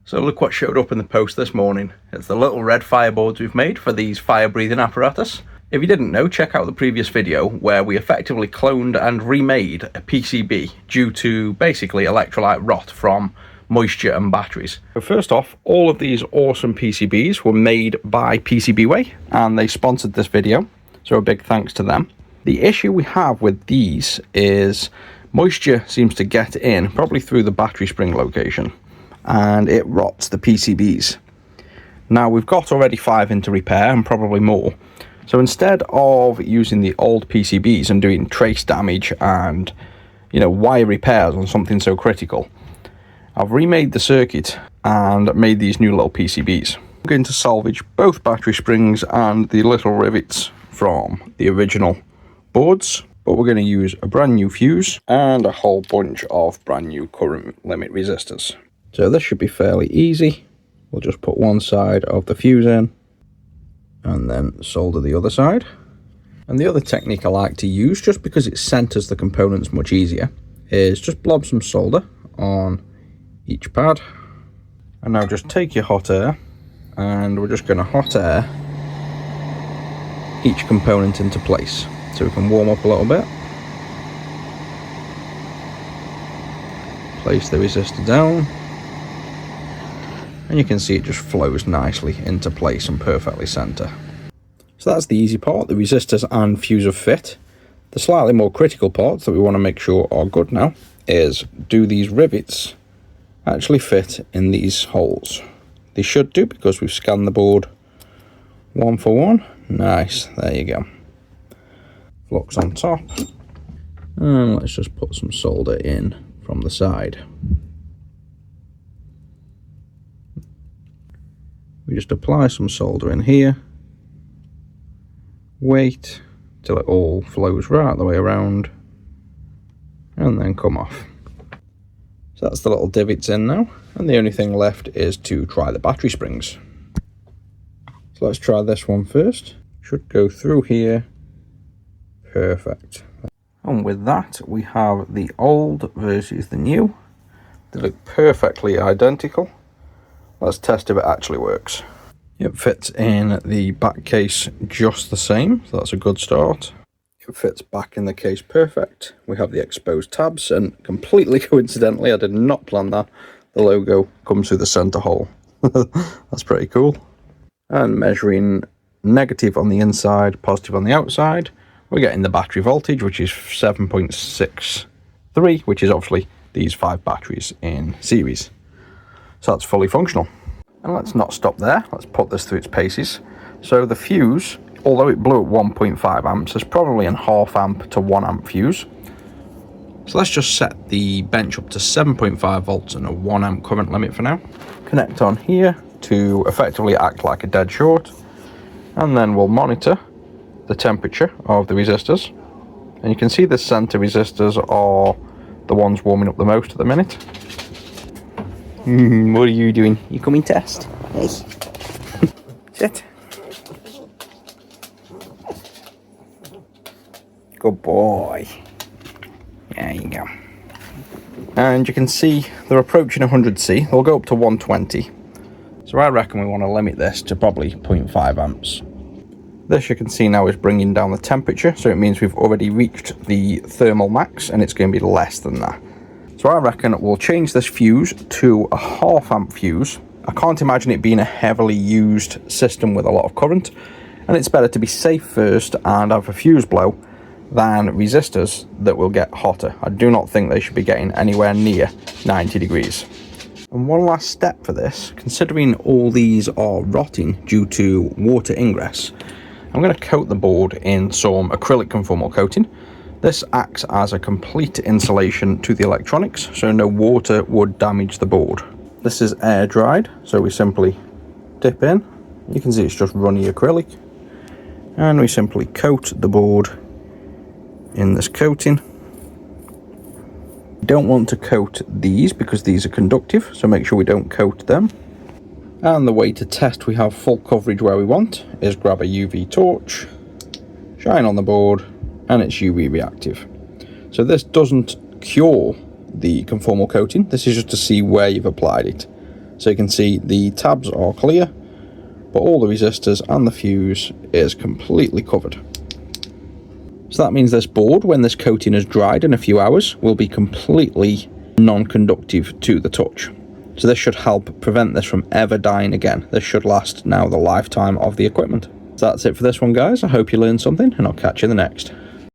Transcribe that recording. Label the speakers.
Speaker 1: So look what showed up in the post this morning. It's the little red fireboards we've made for these fire breathing apparatus. If you didn't know, check out the previous video where we effectively cloned and remade a PCB due to basically electrolyte rot from moisture and batteries. So first off, all of these awesome PCBs were made by PCBWay and they sponsored this video, so a big thanks to them. The issue we have with these is moisture seems to get in, probably through the battery spring location, and it rots the PCBs. Now we've got already 5 into repair and probably more. So instead of using the old PCBs and doing trace damage and, wire repairs on something so critical, I've remade the circuit and made these new little PCBs. I'm going to salvage both battery springs and the little rivets from the original boards, but we're going to use a brand new fuse and a whole bunch of brand new current limit resistors. So this should be fairly easy. We'll just put one side of the fuse in and then solder the other side. And the other technique I like to use, just because it centers the components much easier, is just blob some solder on each pad. And now just take your hot air and we're just going to hot air each component into place so we can warm up a little bit. Place the resistor down. And you can see it just flows nicely into place and perfectly center. So that's the easy part, the resistors and fuse have fit. The slightly more critical parts that we want to make sure are good now is, do these rivets actually fit in these holes? They should do, because we've scanned the board one for one. Nice, there you go. Flux on top. And let's just put some solder in from the side. We just apply some solder in here, wait till it all flows right the way around, and then come off. So that's the little divots in now, and the only thing left is to try the battery springs. So let's try this one first. Should go through here. Perfect. And with that, we have the old versus the new. They look perfectly identical. Let's test if it actually works. It fits in the back case just the same, so that's a good start. It fits back in the case perfect. We have the exposed tabs, and completely coincidentally, I did not plan that, the logo comes through the center hole. That's pretty cool. And measuring negative on the inside, positive on the outside, we're getting the battery voltage, which is 7.63, which is obviously these 5 batteries in series. So that's fully functional. And let's not stop there, let's put this through its paces. So the fuse, although it blew at 1.5 amps, is probably a half amp to 1 amp fuse. So let's just set the bench up to 7.5 volts and a 1 amp current limit for now. Connect on here to effectively act like a dead short. And then we'll monitor the temperature of the resistors. And you can see the center resistors are the ones warming up the most at the minute. What are you doing? You coming test? Hey. Sit. Good boy. There you go. And you can see they're approaching 100C. They'll go up to 120. So I reckon we want to limit this to probably 0.5 amps. This, you can see now, is bringing down the temperature, so it means we've already reached the thermal max and it's going to be less than that. So I reckon we'll change this fuse to a half amp fuse. I can't imagine it being a heavily used system with a lot of current, and it's better to be safe first and have a fuse blow than resistors that will get hotter. I do not think they should be getting anywhere near 90 degrees. And one last step for this, considering all these are rotting due to water ingress, I'm going to coat the board in some acrylic conformal coating. This acts as a complete insulation to the electronics, so no water would damage the board. This is air dried, so we simply dip in. You can see it's just runny acrylic. And we simply coat the board in this coating. We don't want to coat these because these are conductive, so make sure we don't coat them. And the way to test we have full coverage where we want is grab a UV torch, shine on the board, and it's UV reactive. So this doesn't cure the conformal coating, this is just to see where you've applied it. So you can see the tabs are clear, but all the resistors and the fuse is completely covered. So that means this board, when this coating is dried in a few hours, will be completely non-conductive to the touch. So this should help prevent this from ever dying again. This should last now the lifetime of the equipment. So that's it for this one, guys. I hope you learned something, and I'll catch you in the next.